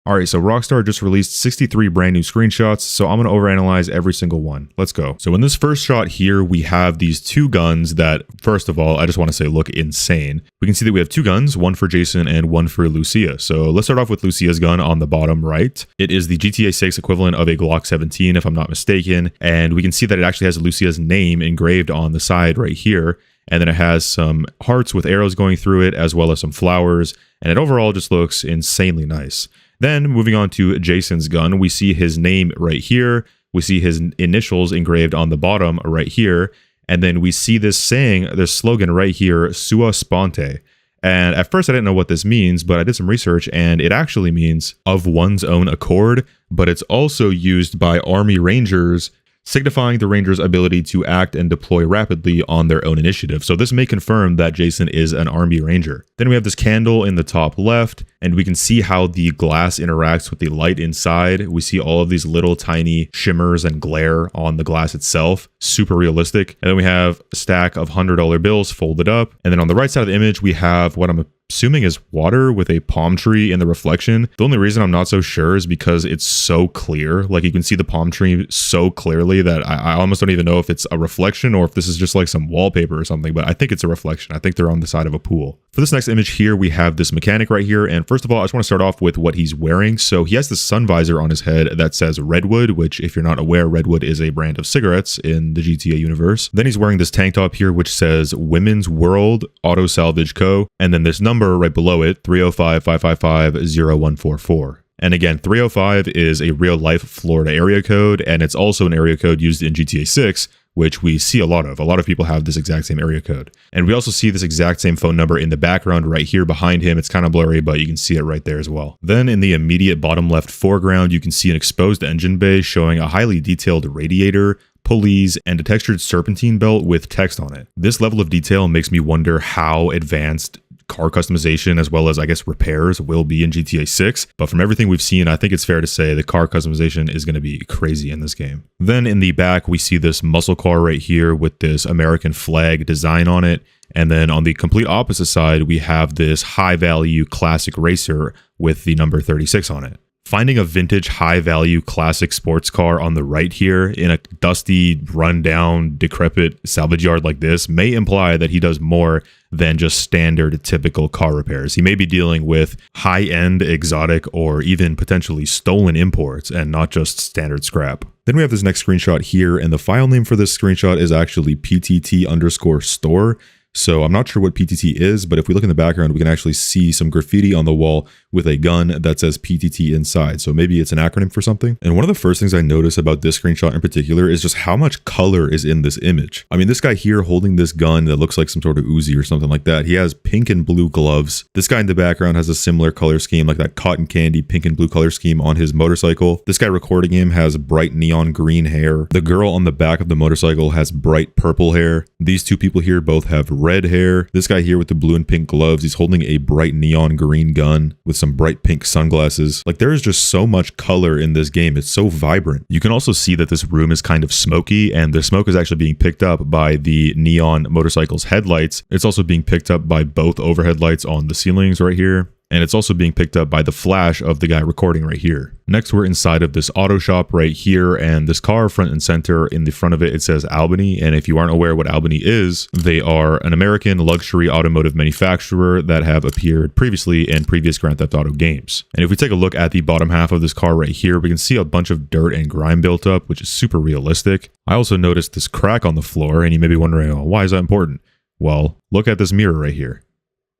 Alright, so Rockstar just released 63 brand new screenshots, so I'm going to overanalyze every single one. Let's go. So in this first shot here, we have these two guns that, first of all, I just want to say look insane. We can see that we have two guns, one for Jason and one for Lucia. So let's start off with Lucia's gun on the bottom right. It is the GTA 6 equivalent of a Glock 17, if I'm not mistaken, and we can see that it actually has Lucia's name engraved on the side right here. And then it has some hearts with arrows going through it, as well as some flowers, and it overall just looks insanely nice. Then moving on to Jason's gun, we see his name right here. We see his initials engraved on the bottom right here. And then we see this saying, this slogan right here, Sua Sponte. And at first I didn't know what this means, but I did some research and it actually means of one's own accord, but it's also used by Army Rangers, signifying the Rangers' ability to act and deploy rapidly on their own initiative. So this may confirm that Jason is an Army Ranger. Then we have this candle in the top left, and we can see how the glass interacts with the light inside. We see all of these little tiny shimmers and glare on the glass itself. Super realistic. And then we have a stack of $100 bills folded up. And then on the right side of the image, we have what I'm assuming is water with a palm tree in the reflection. The only reason I'm not so sure is because it's so clear. Like you can see the palm tree so clearly that I almost don't even know if it's a reflection or if this is just like some wallpaper or something, but I think it's a reflection. I think they're on the side of a pool. For this next image here, we have this mechanic right here. And first of all, I just want to start off with what he's wearing. So he has this sun visor on his head that says Redwood, which if you're not aware, Redwood is a brand of cigarettes in the GTA universe. Then he's wearing this tank top here, which says Women's World Auto Salvage Co. And then this number right below it, 305-555-0144. And again, 305 is a real life Florida area code, and it's also an area code used in GTA 6, which we see a lot of. A lot of people have this exact same area code. And we also see this exact same phone number in the background right here behind him. It's kind of blurry, but you can see it right there as well. Then in the immediate bottom left foreground, you can see an exposed engine bay showing a highly detailed radiator, pulleys, and a textured serpentine belt with text on it. This level of detail makes me wonder how advanced car customization as well as I guess repairs will be in GTA 6, but from everything we've seen, I think it's fair to say the car customization is going to be crazy in this game. Then in the back, we see this muscle car right here with this American flag design on it, and then on the complete opposite side, we have this high value classic racer with the number 36 on it. Finding a vintage high-value classic sports car on the right here in a dusty, run-down, decrepit salvage yard like this may imply that he does more than just standard, typical car repairs. He may be dealing with high-end, exotic, or even potentially stolen imports and not just standard scrap. Then we have this next screenshot here, and the file name for this screenshot is actually PTT_store. So I'm not sure what PTT is, but if we look in the background, we can actually see some graffiti on the wall with a gun that says PTT inside. So maybe it's an acronym for something. And one of the first things I notice about this screenshot in particular is just how much color is in this image. I mean, this guy here holding this gun that looks like some sort of Uzi or something like that. He has pink and blue gloves. This guy in the background has a similar color scheme, like that cotton candy pink and blue color scheme on his motorcycle. This guy recording him has bright neon green hair. The girl on the back of the motorcycle has bright purple hair. These two people here both have red hair. This guy here with the blue and pink gloves, he's holding a bright neon green gun with some bright pink sunglasses. Like there is just so much color in this game. It's so vibrant. You can also see that this room is kind of smoky, and the smoke is actually being picked up by the neon motorcycle's headlights. It's also being picked up by both overhead lights on the ceilings right here. And it's also being picked up by the flash of the guy recording right here. Next, we're inside of this auto shop right here, and this car front and center in the front of it, it says Albany. And if you aren't aware what Albany is, they are an American luxury automotive manufacturer that have appeared previously in previous Grand Theft Auto games. And if we take a look at the bottom half of this car right here, we can see a bunch of dirt and grime built up, which is super realistic. I also noticed this crack on the floor, and you may be wondering, oh, why is that important? Well, look at this mirror right here.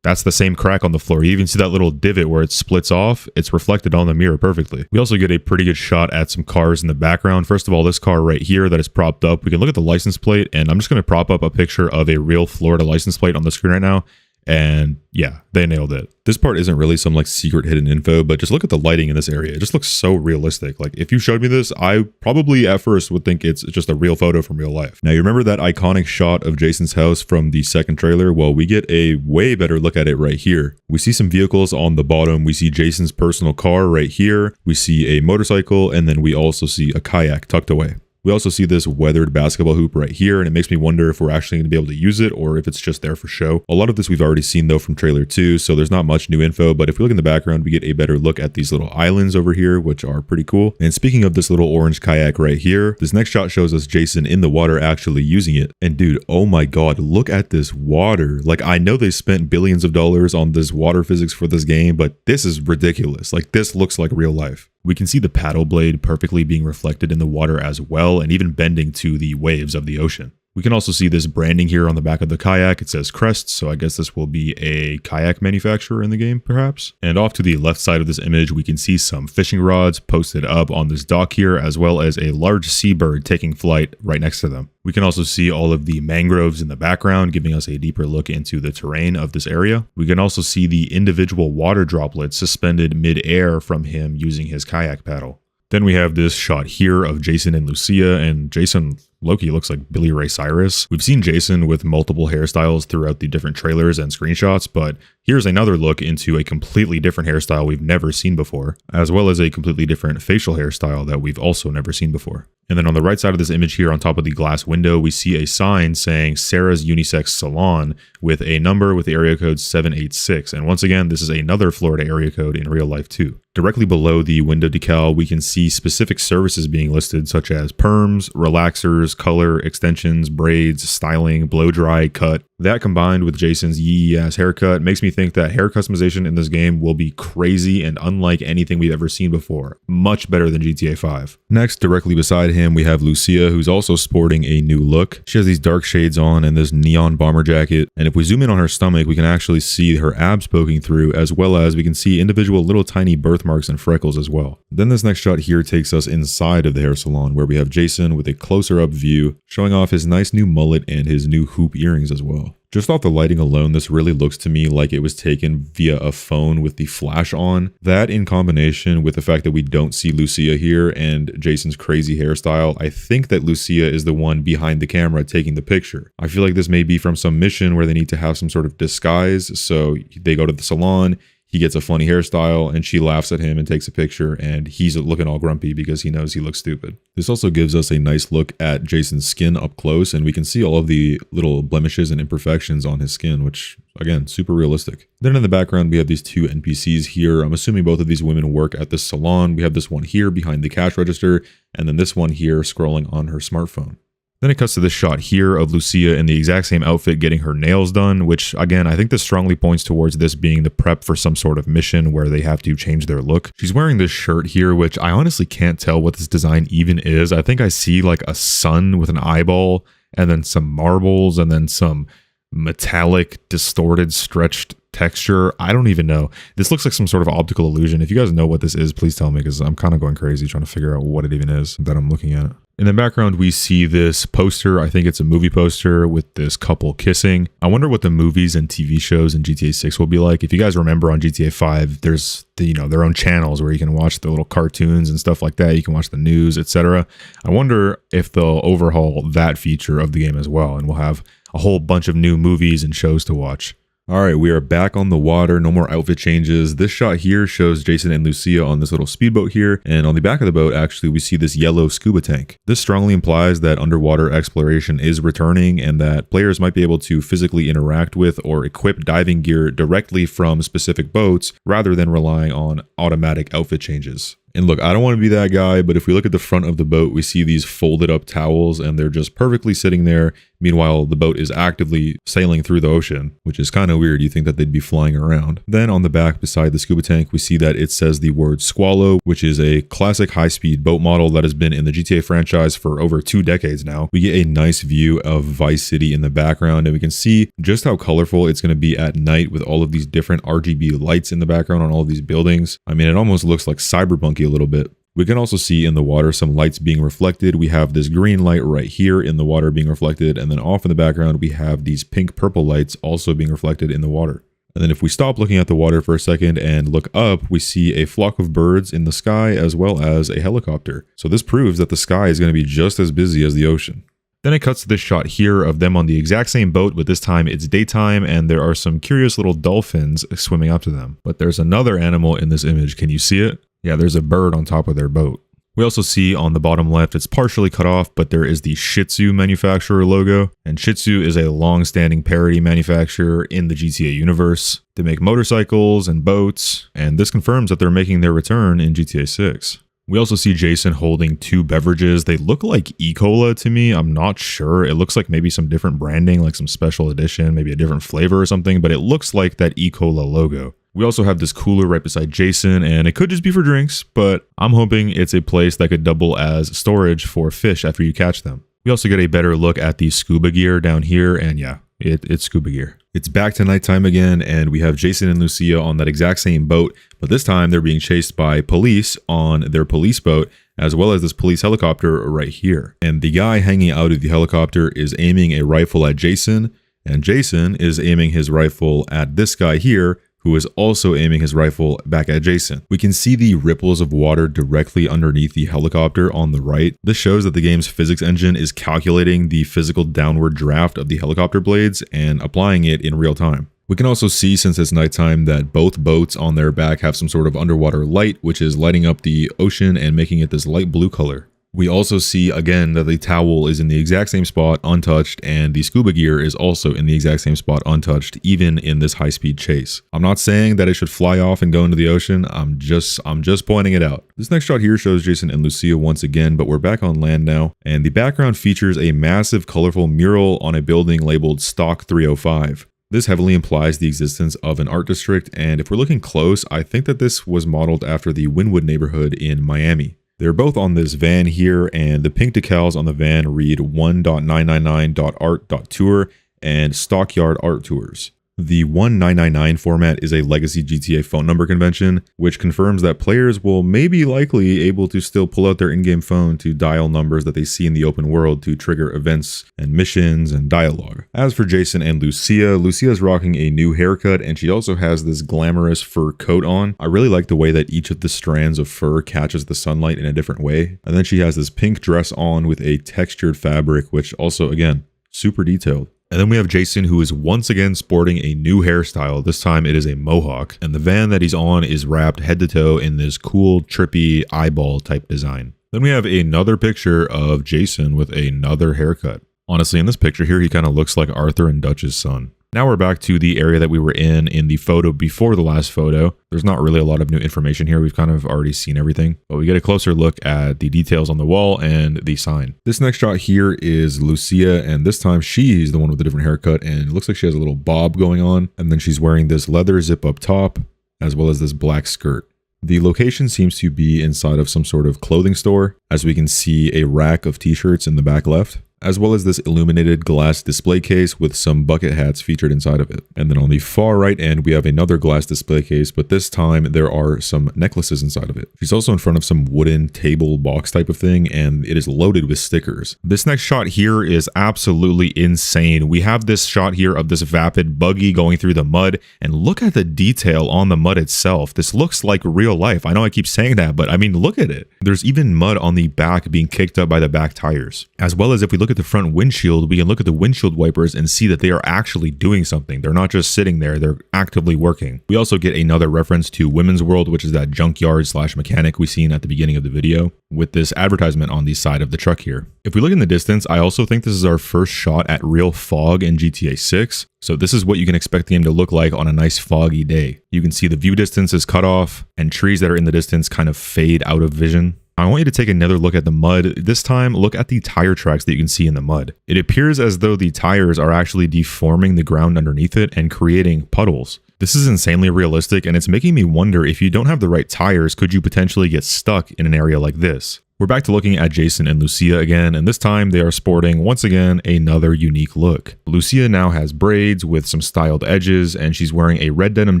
That's the same crack on the floor. You even see that little divot where it splits off. It's reflected on the mirror perfectly. We also get a pretty good shot at some cars in the background. First of all, this car right here that is propped up, we can look at the license plate, and I'm just going to prop up a picture of a real Florida license plate on the screen right now. And yeah, they nailed it. This part isn't really some like secret hidden info, but just look at the lighting in this area. It just looks so realistic. Like if you showed me this, I probably at first would think it's just a real photo from real life. Now you remember that iconic shot of Jason's house from the second trailer? Well, we get a way better look at it right here. We see some vehicles on the bottom. We see Jason's personal car right here. We see a motorcycle, and then we also see a kayak tucked away. We also see this weathered basketball hoop right here, and it makes me wonder if we're actually going to be able to use it or if it's just there for show. A lot of this we've already seen though from trailer 2, so there's not much new info, but if we look in the background, we get a better look at these little islands over here, which are pretty cool. And speaking of this little orange kayak right here, this next shot shows us Jason in the water actually using it. And dude, oh my god, look at this water. Like, I know they spent billions of dollars on this water physics for this game, but this is ridiculous. Like, this looks like real life. We can see the paddle blade perfectly being reflected in the water as well, and even bending to the waves of the ocean. We can also see this branding here on the back of the kayak. It says Crest, so I guess this will be a kayak manufacturer in the game, perhaps. And off to the left side of this image, we can see some fishing rods posted up on this dock here, as well as a large seabird taking flight right next to them. We can also see all of the mangroves in the background, giving us a deeper look into the terrain of this area. We can also see the individual water droplets suspended mid-air from him using his kayak paddle. Then we have this shot here of Jason and Lucia, and Jason Loki looks like Billy Ray Cyrus. We've seen Jason with multiple hairstyles throughout the different trailers and screenshots, but here's another look into a completely different hairstyle we've never seen before, as well as a completely different facial hairstyle that we've also never seen before. And then on the right side of this image here on top of the glass window, we see a sign saying Sarah's Unisex Salon with a number with the area code 786. And once again, this is another Florida area code in real life too. Directly below the window decal, we can see specific services being listed, such as perms, relaxers, color, extensions, braids, styling, blow dry, cut. That combined with Jason's yee-ass haircut makes me think that hair customization in this game will be crazy and unlike anything we've ever seen before. Much better than GTA 5. Next, directly beside him, we have Lucia, who's also sporting a new look. She has these dark shades on and this neon bomber jacket. And if we zoom in on her stomach, we can actually see her abs poking through, as well as we can see individual little tiny birthmarks and freckles as well. Then this next shot here takes us inside of the hair salon, where we have Jason with a closer up view, showing off his nice new mullet and his new hoop earrings as well. Just off the lighting alone, this really looks to me like it was taken via a phone with the flash on. That in combination with the fact that we don't see Lucia here and Jason's crazy hairstyle, I think that Lucia is the one behind the camera taking the picture. I feel like this may be from some mission where they need to have some sort of disguise, so they go to the salon, he gets a funny hairstyle, and she laughs at him and takes a picture, and he's looking all grumpy because he knows he looks stupid. This also gives us a nice look at Jason's skin up close, and we can see all of the little blemishes and imperfections on his skin, which, again, super realistic. Then in the background, we have these two NPCs here. I'm assuming both of these women work at this salon. We have this one here behind the cash register, and then this one here scrolling on her smartphone. Then it cuts to this shot here of Lucia in the exact same outfit getting her nails done, which again, I think this strongly points towards this being the prep for some sort of mission where they have to change their look. She's wearing this shirt here, which I honestly can't tell what this design even is. I think I see like a sun with an eyeball and then some marbles and then some metallic, distorted, stretched texture. I don't even know. This looks like some sort of optical illusion. If you guys know what this is, please tell me, because I'm kind of going crazy trying to figure out what it even is that I'm looking at. In the background, we see this poster. I think it's a movie poster with this couple kissing. I wonder what the movies and TV shows in GTA 6 will be like. If you guys remember on GTA 5, there's their own channels where you can watch the little cartoons and stuff like that. You can watch the news, etc. I wonder if they'll overhaul that feature of the game as well, and we'll have a whole bunch of new movies and shows to watch. All right, we are back on the water. No more outfit changes. This shot here shows Jason and Lucia on this little speedboat here. And on the back of the boat, actually, we see this yellow scuba tank. This strongly implies that underwater exploration is returning and that players might be able to physically interact with or equip diving gear directly from specific boats rather than relying on automatic outfit changes. And look, I don't want to be that guy, but if we look at the front of the boat, we see these folded up towels and they're just perfectly sitting there. Meanwhile, the boat is actively sailing through the ocean, which is kind of weird. You think that they'd be flying around. Then on the back beside the scuba tank, we see that it says the word Squallow, which is a classic high-speed boat model that has been in the GTA franchise for over 2 decades now. We get a nice view of Vice City in the background, and we can see just how colorful it's going to be at night with all of these different RGB lights in the background on all of these buildings. I mean, it almost looks like cyberpunky a little bit. We can also see in the water some lights being reflected. We have this green light right here in the water being reflected, and then off in the background we have these pink purple lights also being reflected in the water. And then if we stop looking at the water for a second and look up, we see a flock of birds in the sky as well as a helicopter. So this proves that the sky is going to be just as busy as the ocean. Then it cuts to this shot here of them on the exact same boat, but this time it's daytime and there are some curious little dolphins swimming up to them. But there's another animal in this image. Can you see it? Yeah, there's a bird on top of their boat. We also see on the bottom left, it's partially cut off, but there is the Shih Tzu manufacturer logo. And Shih Tzu is a long-standing parody manufacturer in the GTA universe. They make motorcycles and boats, and this confirms that they're making their return in GTA 6. We also see Jason holding 2 beverages. They look like E-Cola to me. I'm not sure. It looks like maybe some different branding, like some special edition, maybe a different flavor or something, but it looks like that E-Cola logo. We also have this cooler right beside Jason, and it could just be for drinks, but I'm hoping it's a place that could double as storage for fish after you catch them. We also get a better look at the scuba gear down here, and yeah, it's scuba gear. It's back to nighttime again, and we have Jason and Lucia on that exact same boat, but this time they're being chased by police on their police boat, as well as this police helicopter right here. And the guy hanging out of the helicopter is aiming a rifle at Jason, and Jason is aiming his rifle at this guy here, who is also aiming his rifle back at Jason. We can see the ripples of water directly underneath the helicopter on the right. This shows that the game's physics engine is calculating the physical downward draft of the helicopter blades and applying it in real time. We can also see, since it's nighttime, that both boats on their back have some sort of underwater light, which is lighting up the ocean and making it this light blue color. We also see again that the towel is in the exact same spot untouched, and the scuba gear is also in the exact same spot untouched, even in this high-speed chase. I'm not saying that it should fly off and go into the ocean. I'm just pointing it out. This next shot here shows Jason and Lucia once again, but we're back on land now, and the background features a massive colorful mural on a building labeled Stock 305. This heavily implies the existence of an art district, and if we're looking close, I think that this was modeled after the Wynwood neighborhood in Miami. They're both on this van here, and the pink decals on the van read 1.999.art.tour and Stockyard Art Tours. The 1999 format is a legacy GTA phone number convention, which confirms that players will maybe likely able to still pull out their in-game phone to dial numbers that they see in the open world to trigger events and missions and dialogue. As for Jason and Lucia, Lucia's rocking a new haircut, and she also has this glamorous fur coat on. I really like the way that each of the strands of fur catches the sunlight in a different way. And then she has this pink dress on with a textured fabric, which also, again, super detailed. And then we have Jason, who is once again sporting a new hairstyle. This time it is a mohawk, and the van that he's on is wrapped head to toe in this cool, trippy eyeball type design. Then we have another picture of Jason with another haircut. Honestly, in this picture here, he kind of looks like Arthur and Dutch's son. Now we're back to the area that we were in the photo before the last photo. There's not really a lot of new information here. We've kind of already seen everything, but we get a closer look at the details on the wall and the sign. This next shot here is Lucia, and this time she's the one with the different haircut, and it looks like she has a little bob going on, and then she's wearing this leather zip up top, as well as this black skirt. The location seems to be inside of some sort of clothing store, as we can see a rack of t-shirts in the back left, as well as this illuminated glass display case with some bucket hats featured inside of it. And then on the far right end, we have another glass display case, but this time there are some necklaces inside of it. She's also in front of some wooden table box type of thing, and it is loaded with stickers. This next shot here is absolutely insane. We have this shot here of this vapid buggy going through the mud, and look at the detail on the mud itself. This looks like real life. I know I keep saying that, but I mean, look at it. There's even mud on the back being kicked up by the back tires. As well as if we look at the front windshield, we can look at the windshield wipers and see that they are actually doing something. They're not just sitting there, they're actively working. We also get another reference to Women's World, which is that junkyard / mechanic we seen at the beginning of the video, with this advertisement on the side of the truck here. If we look in the distance, I also think this is our first shot at real fog in GTA 6. So this is what you can expect the game to look like on a nice foggy day. You can see the view distance is cut off, and trees that are in the distance kind of fade out of vision. I want you to take another look at the mud. This time, look at the tire tracks that you can see in the mud. It appears as though the tires are actually deforming the ground underneath it and creating puddles. This is insanely realistic, and it's making me wonder, if you don't have the right tires, could you potentially get stuck in an area like this? We're back to looking at Jason and Lucia again, and this time they are sporting, once again, another unique look. Lucia now has braids with some styled edges, and she's wearing a red denim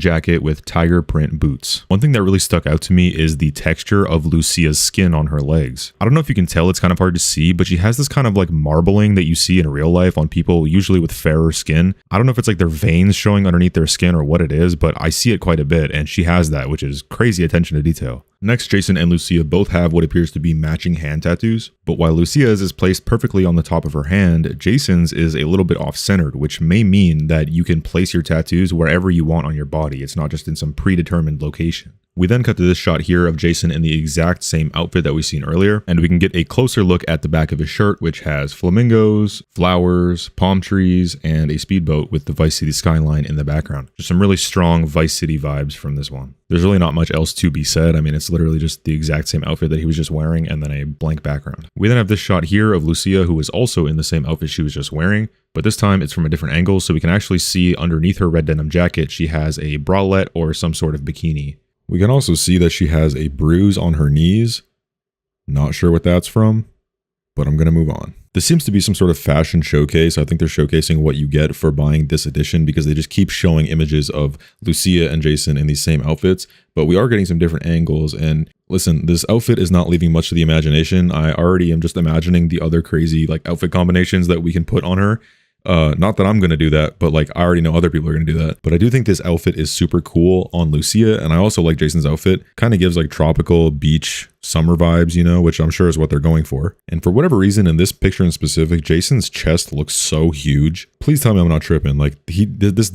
jacket with tiger print boots. One thing that really stuck out to me is the texture of Lucia's skin on her legs. I don't know if you can tell, it's kind of hard to see, but she has this kind of like marbling that you see in real life on people, usually with fairer skin. I don't know if it's like their veins showing underneath their skin or what it is, but I see it quite a bit, and she has that, which is crazy attention to detail. Next, Jason and Lucia both have what appears to be matching hand tattoos, but while Lucia's is placed perfectly on the top of her hand, Jason's is a little bit off-centered, which may mean that you can place your tattoos wherever you want on your body. It's not just in some predetermined location. We then cut to this shot here of Jason in the exact same outfit that we seen earlier, and we can get a closer look at the back of his shirt, which has flamingos, flowers, palm trees, and a speedboat with the Vice City skyline in the background. Just some really strong Vice City vibes from this one. There's really not much else to be said. I mean, it's literally just the exact same outfit that he was just wearing and then a blank background. We then have this shot here of Lucia, who is also in the same outfit she was just wearing, but this time it's from a different angle, so we can actually see underneath her red denim jacket, she has a bralette or some sort of bikini. We can also see that she has a bruise on her knees. Not sure what that's from, but I'm going to move on. This seems to be some sort of fashion showcase. I think they're showcasing what you get for buying this edition because they just keep showing images of Lucia and Jason in these same outfits, but we are getting some different angles. And listen, this outfit is not leaving much to the imagination. I already am just imagining the other crazy like outfit combinations that we can put on her. Not that I'm going to do that, but like I already know other people are going to do that. But I do think this outfit is super cool on Lucia. And I also like Jason's outfit. Kind of gives like tropical beach summer vibes, you know, which I'm sure is what they're going for. And for whatever reason, in this picture in specific, Jason's chest looks so huge. Please tell me I'm not tripping. Like he did this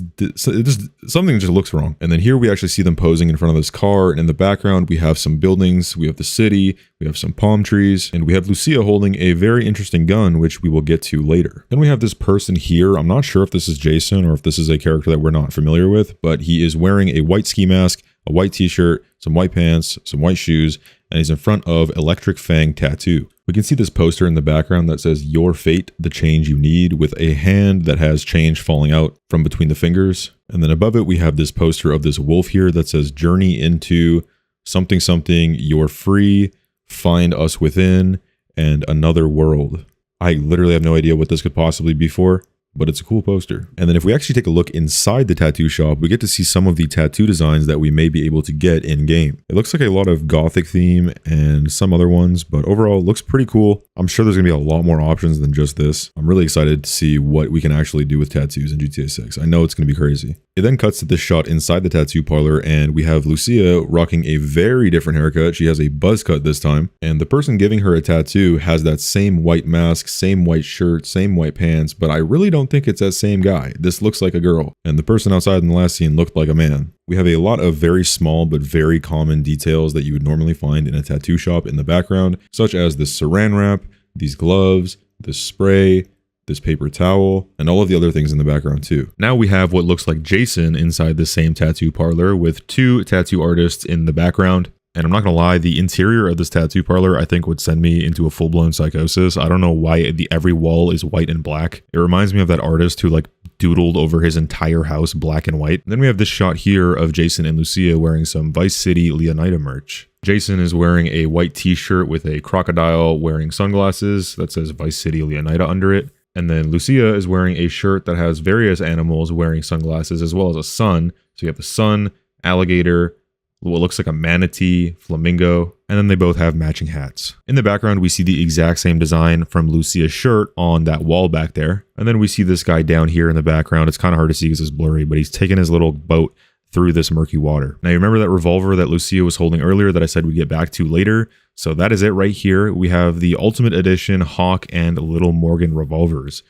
something just looks wrong. And then here we actually see them posing in front of this car. And in the background, we have some buildings. We have the city. We have some palm trees. And we have Lucia holding a very interesting gun, which we will get to later. Then we have this person here. I'm not sure if this is Jason or if this is a character that we're not familiar with, but he is wearing a white ski mask, a white t-shirt, some white pants, some white shoes, and he's in front of Electric Fang Tattoo. We can see this poster in the background that says, "Your fate, the change you need," with a hand that has change falling out from between the fingers. And then above it, we have this poster of this wolf here that says, "Journey into something something, you're free, find us within, and another world." I literally have no idea what this could possibly be for, but it's a cool poster. And then if we actually take a look inside the tattoo shop, we get to see some of the tattoo designs that we may be able to get in game. It looks like a lot of gothic theme and some other ones, but overall it looks pretty cool. I'm sure there's gonna be a lot more options than just this. I'm really excited to see what we can actually do with tattoos in GTA 6. I know it's gonna be crazy. It then cuts to this shot inside the tattoo parlor, and we have Lucia rocking a very different haircut. She has a buzz cut this time, and the person giving her a tattoo has that same white mask, same white shirt, same white pants, but I really don't think it's that same guy. This looks like a girl, and the person outside in the last scene looked like a man. We have a lot of very small but very common details that you would normally find in a tattoo shop in the background, such as this saran wrap, these gloves, this spray, this paper towel, and all of the other things in the background too. Now we have what looks like Jason inside the same tattoo parlor with two tattoo artists in the background. And I'm not gonna lie, the interior of this tattoo parlor I think would send me into a full-blown psychosis. I don't know why every wall is white and black. It reminds me of that artist who like doodled over his entire house black and white. And then we have this shot here of Jason and Lucia wearing some Vice City Leonida merch. Jason is wearing a white t-shirt with a crocodile wearing sunglasses that says Vice City Leonida under it. And then Lucia is wearing a shirt that has various animals wearing sunglasses as well as a sun. So you have the sun, alligator, what looks like a manatee, flamingo, and then they both have matching hats. In the background, we see the exact same design from Lucia's shirt on that wall back there. And then we see this guy down here in the background. It's kind of hard to see because it's blurry, but he's taking his little boat through this murky water. Now, you remember that revolver that Lucia was holding earlier that I said we'd get back to later? So that is it right here. We have the Ultimate Edition Hawk and Little Morgan revolvers.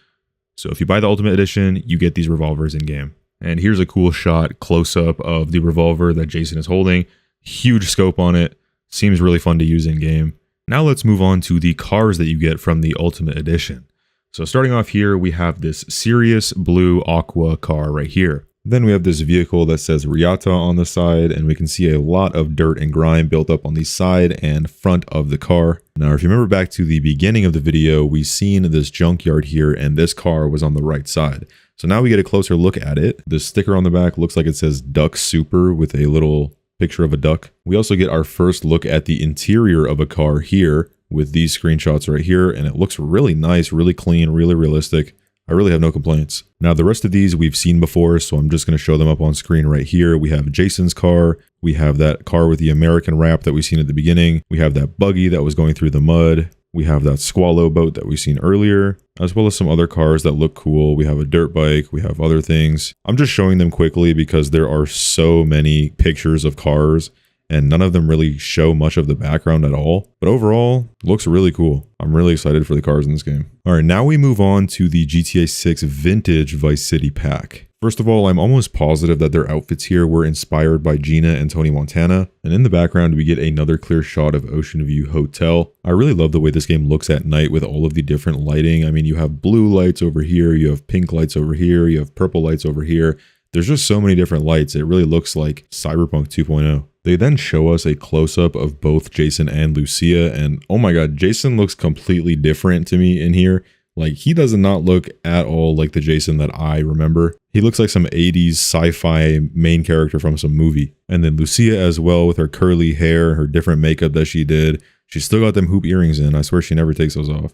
So if you buy the Ultimate Edition, you get these revolvers in game. And here's a cool shot close up of the revolver that Jason is holding. Huge scope on it. Seems really fun to use in game. Now let's move on to the cars that you get from the Ultimate Edition. So starting off here, we have this Sirius Blue Aqua car right here. Then we have this vehicle that says Riata on the side, and we can see a lot of dirt and grime built up on the side and front of the car. Now, if you remember back to the beginning of the video, we've seen this junkyard here, and this car was on the right side. So now we get a closer look at it. The sticker on the back looks like it says Duck Super with a little picture of a duck. We also get our first look at the interior of a car here with these screenshots right here, and it looks really nice, really clean, really realistic. I really have no complaints. Now, the rest of these we've seen before, so I'm just going to show them up on screen right here. We have Jason's car. We have that car with the American wrap that we've seen at the beginning. We have that buggy that was going through the mud. We have that Squallow boat that we've seen earlier, as well as some other cars that look cool. We have a dirt bike. We have other things. I'm just showing them quickly because there are so many pictures of cars and none of them really show much of the background at all. But overall, looks really cool. I'm really excited for the cars in this game. All right, now we move on to the GTA 6 Vintage Vice City pack. First of all, I'm almost positive that their outfits here were inspired by Gina and Tony Montana, and in the background we get another clear shot of Ocean View Hotel. I really love the way this game looks at night with all of the different lighting. I mean, you have blue lights over here, you have pink lights over here, you have purple lights over here. There's just so many different lights. It really looks like Cyberpunk 2.0. They then show us a close-up of both Jason and Lucia, and oh my god, Jason looks completely different to me in here. Like, he does not look at all like the Jason that I remember. He looks like some 80s sci-fi main character from some movie. And then Lucia as well, with her curly hair, her different makeup that she did. She's still got them hoop earrings in. I swear she never takes those off.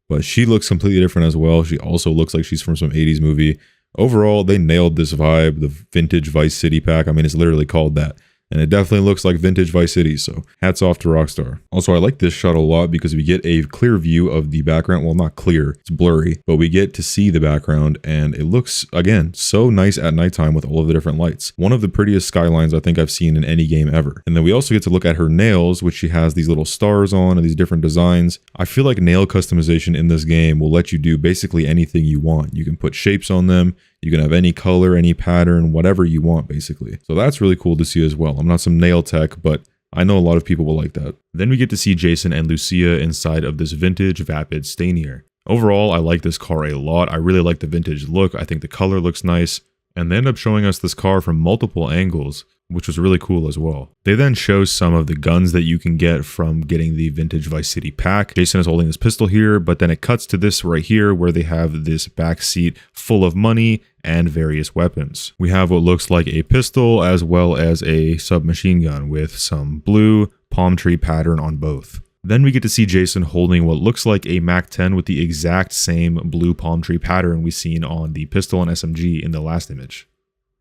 But she looks completely different as well. She also looks like she's from some 80s movie. Overall, they nailed this vibe, the vintage Vice City pack. I mean, it's literally called that. And it definitely looks like vintage Vice City, so hats off to Rockstar. Also, I like this shot a lot because we get a clear view of the background. Well, not clear, it's blurry, but we get to see the background, and it looks, again, so nice at nighttime with all of the different lights. One of the prettiest skylines I think I've seen in any game ever. And then we also get to look at her nails, which she has these little stars on and these different designs. I feel like nail customization in this game will let you do basically anything you want. You can put shapes on them. You can have any color, any pattern, whatever you want, basically. So that's really cool to see as well. I'm not some nail tech, but I know a lot of people will like that. Then we get to see Jason and Lucia inside of this vintage Vapid Stanier. Overall, I like this car a lot. I really like the vintage look. I think the color looks nice. And they end up showing us this car from multiple angles, which was really cool as well. They then show some of the guns that you can get from getting the vintage Vice City pack. Jason is holding this pistol here, but then it cuts to this right here where they have this back seat full of money and various weapons. We have what looks like a pistol as well as a submachine gun with some blue palm tree pattern on both. Then we get to see Jason holding what looks like a MAC-10 with the exact same blue palm tree pattern we've seen on the pistol and SMG in the last image.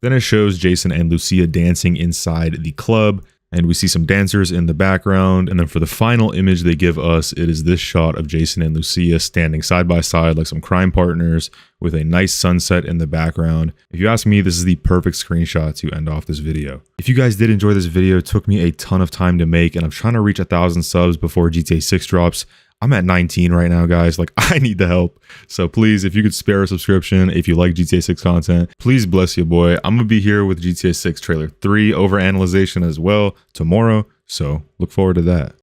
Then it shows Jason and Lucia dancing inside the club, and we see some dancers in the background. And then for the final image they give us, it is this shot of Jason and Lucia standing side by side like some crime partners with a nice sunset in the background. If you ask me, this is the perfect screenshot to end off this video. If you guys did enjoy this video, it took me a ton of time to make, and I'm trying to reach 1,000 subs before GTA 6 drops. I'm at 19 right now, guys. Like, I need the help. So please, if you could spare a subscription, if you like GTA 6 content, please bless you, boy. I'm going to be here with GTA 6 Trailer 3 overanalyzation as well tomorrow. So look forward to that.